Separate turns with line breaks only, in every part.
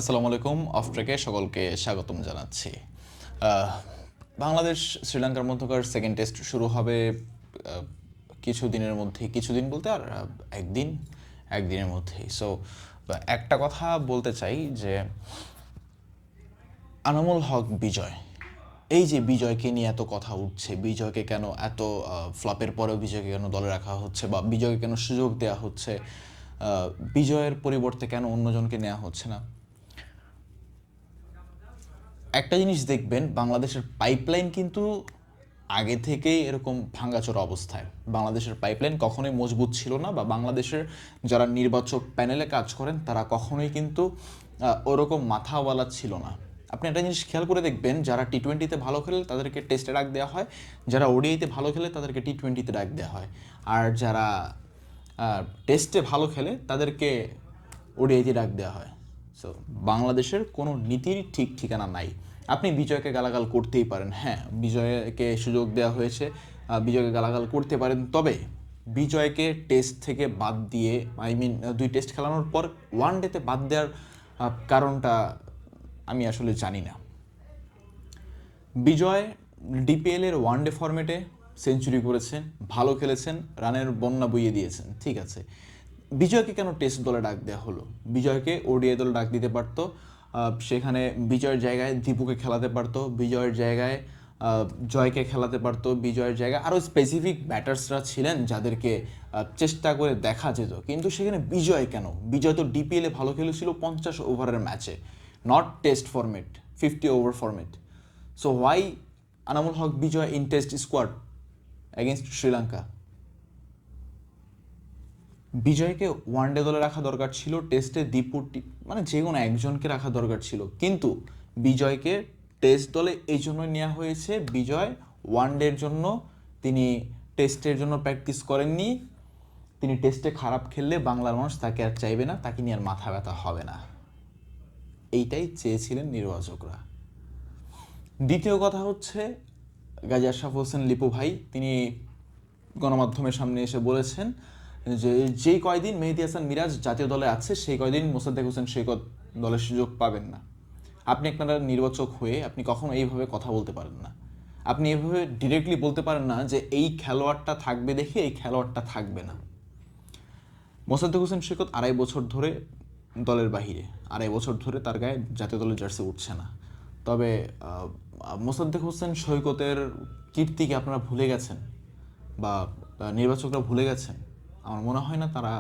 আসসালামু আলাইকুম। অফ ট্র্যাকে সকলকে স্বাগতম জানাচ্ছি। বাংলাদেশ শ্রীলঙ্কার মধ্যকার সেকেন্ড টেস্ট শুরু হবে কিছুদিনের মধ্যে, কিছুদিন বলতে আর একদিনের মধ্যেই। সো একটা কথা বলতে চাই যে আনামুল হক বিজয়, এই যে বিজয়কে নিয়ে এত কথা উঠছে, বিজয়কে কেন এত ফ্লপের পরেও বিজয়কে কেন দলে রাখা হচ্ছে বা বিজয়কে কেন সুযোগ দেওয়া হচ্ছে, বিজয়ের পরিবর্তে কেন অন্যজনকে নেওয়া হচ্ছে না। একটা জিনিস দেখবেন, বাংলাদেশের পাইপলাইন কিন্তু আগে থেকেই এরকম ভাঙাচোরা অবস্থায়। বাংলাদেশের পাইপলাইন কখনোই মজবুত ছিল না, বা বাংলাদেশের যারা নির্বাচক প্যানেলে কাজ করেন তারা কখনোই কিন্তু ওরকম মাথাওয়ালা ছিল না। আপনি একটা জিনিস খেয়াল করে দেখবেন, যারা টি-20-তে ভালো খেলে তাদেরকে টেস্টে ডাক দেওয়া হয়, যারা ওডিআইতে ভালো খেলে তাদেরকে টি-20-তে ডাক দেওয়া হয়, আর যারা টেস্টে ভালো খেলে তাদেরকে ওডিআইতে ডাক দেওয়া হয়। সো বাংলাদেশের কোনো নীতির ঠিক ঠিকানা নাই। আপনি বিজয়কে গালাগাল করতেই পারেন, হ্যাঁ বিজয়কে সুযোগ দেওয়া হয়েছে, বিজয়কে গালাগাল করতে পারেন, তবে বিজয়কে টেস্ট থেকে বাদ দিয়ে, দুই টেস্ট খেলানোর পর ওয়ান ডেতে বাদ দেওয়ার কারণটা আমি আসলে জানি না। বিজয় ডিপিএলের ওয়ানডে ফরম্যাটে সেঞ্চুরি করেছেন, ভালো খেলেছেন, রানের বন্যা বইয়ে দিয়েছেন, ঠিক আছে। বিজয়কে কেন টেস্ট দলে ডাক দেওয়া হলো? বিজয়কে ওডিআই দলে ডাক দিতে পারতো, সেখানে বিজয়ের জায়গায় দীপুকে খেলাতে পারতো, বিজয়ের জায়গায় জয়কে খেলাতে পারতো, বিজয়ের জায়গায় আরও স্পেসিফিক ব্যাটার্সরা ছিলেন যাদেরকে চেষ্টা করে দেখা যেত, কিন্তু সেখানে বিজয় কেন? বিজয় তো ডিপিএলে ভালো খেলেছিল 50 ওভারের ম্যাচে, not test format, 50 over format. So why Anamul Haque Bijoy in test squad against Sri Lanka? বিজয়কে ওয়ানডে দলে রাখা দরকার ছিল, টেস্টে দীপুটি মানে যে কোনো একজনকে রাখা দরকার ছিল, কিন্তু বিজয়কে টেস্ট দলে এই জন্যই নেওয়া হয়েছে, বিজয় ওয়ানডের জন্য, তিনি টেস্টের জন্য প্র্যাকটিস করেননি, তিনি টেস্টে খারাপ খেললে বাংলার মানুষ তাকে আর চাইবে না, তাকে নিয়ে আর মাথা ব্যথা হবে না, এইটাই চেয়েছিলেন নির্বাচকরা। দ্বিতীয় কথা হচ্ছে, গাজী আশরাফ হোসেন লিপু ভাই তিনি গণমাধ্যমের সামনে এসে বলেছেন যে যেই কয়দিন মেহেদী হাসান মিরাজ জাতীয় দলে আছে সেই কয়দিন মোসাদ্দেক হোসেন সৈকত দলের সুযোগ পাবেন না। আপনি আপনারা নির্বাচক হয়ে আপনি কখনো এইভাবে কথা বলতে পারেন না। আপনি এইভাবে ডিরেক্টলি বলতে পারেন না যে এই খেলোয়াড়টা থাকবে দেখে এই খেলোয়াড়টা থাকবে না। মোসাদ্দেক হোসেন সৈকত 2.5 বছর ধরে দলের বাহিরে, 2.5 বছর ধরে তার গায়ে জাতীয় দলের জার্সি উঠছে না। তবে মোসাদ্দেক হোসেন সৈকতের কীর্তিকে আপনারা ভুলে গেছেন বা নির্বাচকরা ভুলে গেছেন? আমার মনে হয় না তারা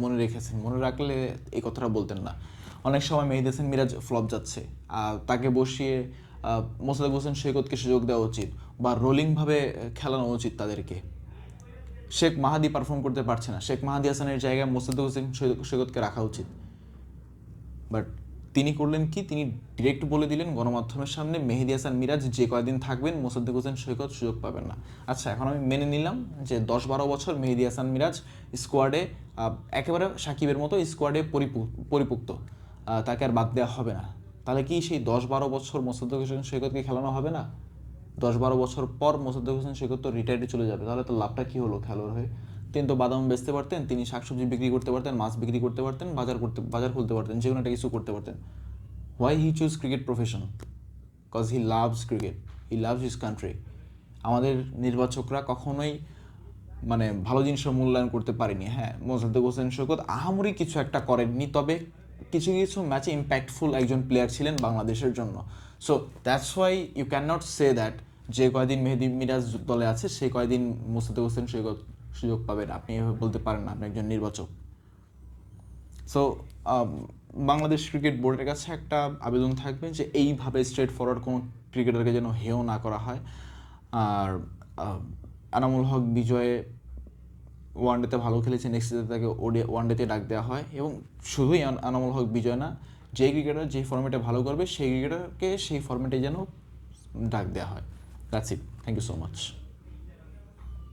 মনে রেখেছেন। মনে রাখলে এই কথাটা বলতেন না। অনেক সময় মেহেদী হাসান মিরাজ ফ্লপ যাচ্ছে, তাকে বসিয়ে মোসাদ্দেক হোসেন সৈকতকে সুযোগ দেওয়া উচিত, বা রোলিংভাবে খেলানো উচিত তাদেরকে। শেখ মাহাদি পারফর্ম করতে পারছে না, শেখ মাহাদি হাসানের জায়গায় মোসাদ্দেক হোসেন সৈকতকে রাখা উচিত। বাট তিনি করলেন কি, তিনি ডিরেক্ট বলে দিলেন গণমাধ্যমের সামনে মেহেদী হাসান মিরাজ যে কয়দিন থাকবেন মোসাদ্দেক হোসেন সৈকত সুযোগ পাবেন না। আচ্ছা, এখন আমি মেনে নিলাম যে 10-12 বছর মেহেদী হাসান মিরাজ স্কোয়াডে একেবারে সাকিবের মতো স্কোয়াডে পরিপুক্ত, তাকে আর বাদ দেওয়া হবে না। তাহলে কি সেই 10-12 বছর মোসাদ্দেক হোসেন সৈকতকে খেলানো হবে না? 10-12 বছর পর মোসাদ্দেক হোসেন সৈকত তো রিটায়ার্ডে চলে যাবে, তাহলে তো লাভটা কী হলো খেলোয়াড় হয়ে? তিনি তো বাদাম বেচতে পারতেন, তিনি শাকসবজি বিক্রি করতে পারতেন, মাছ বিক্রি করতে পারতেন, বাজার খুলতে পারতেন, যে কোনো একটা কিছু করতে পারতেন। Why he choose cricket profession? Cause he loves cricket, he loves his country. আমাদের নির্বাচকরা কখনোই মানে ভালো জিনিসের মূল্যায়ন করতে পারেনি। হ্যাঁ, মোসাদ্দেক হোসেন সৈকত আহামরি কিছু একটা করেননি, তবে কিছু কিছু ম্যাচে ইম্প্যাক্টফুল একজন প্লেয়ার ছিলেন বাংলাদেশের জন্য। So that's why you can not say that যে কয়দিন মেহেদী মিরাজ দলে আছে সেই কয়দিন মোসাদ্দেক হোসেন সৈকত সুযোগ পাবেন। আপনি এভাবে বলতে পারেন না, আপনি একজন নির্বাচক। সো বাংলাদেশ ক্রিকেট বোর্ডের কাছে একটা আবেদন থাকবে যে এইভাবে স্ট্রেট ফরওয়ার্ড কোনো ক্রিকেটারকে যেন হেয় না করা হয়। আর আনামুল হক বিজয়ে ওয়ানডেতে ভালো খেলেছে, নেক্সট ডেতে তাকে ওয়ানডেতে ডাক দেওয়া হয়, এবং শুধুই আনামুল হক বিজয় না, যে ক্রিকেটার যে ফর্মেটে ভালো করবে সেই ক্রিকেটারকে সেই ফর্মেটে যেন ডাক দেওয়া হয়। That's it. Thank you so much.